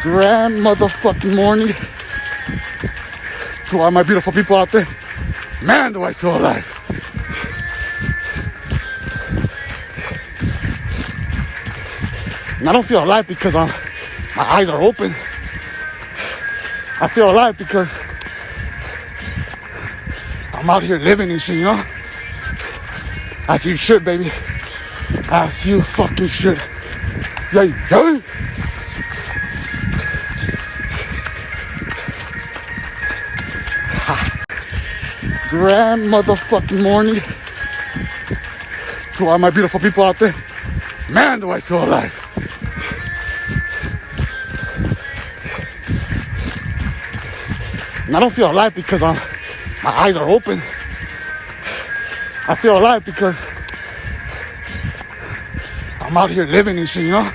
Grand motherfucking morning to all my beautiful people out there. Man, do I feel alive. And I don't feel alive because my eyes are open. I feel alive because I'm out here living and shit, you know? As you should, baby. As you fucking should. Yay, yay! Grand motherfucking morning to all my beautiful people out there. Man, do I feel alive. And I don't feel alive because my eyes are open. I feel alive because I'm out here living and shit, you know?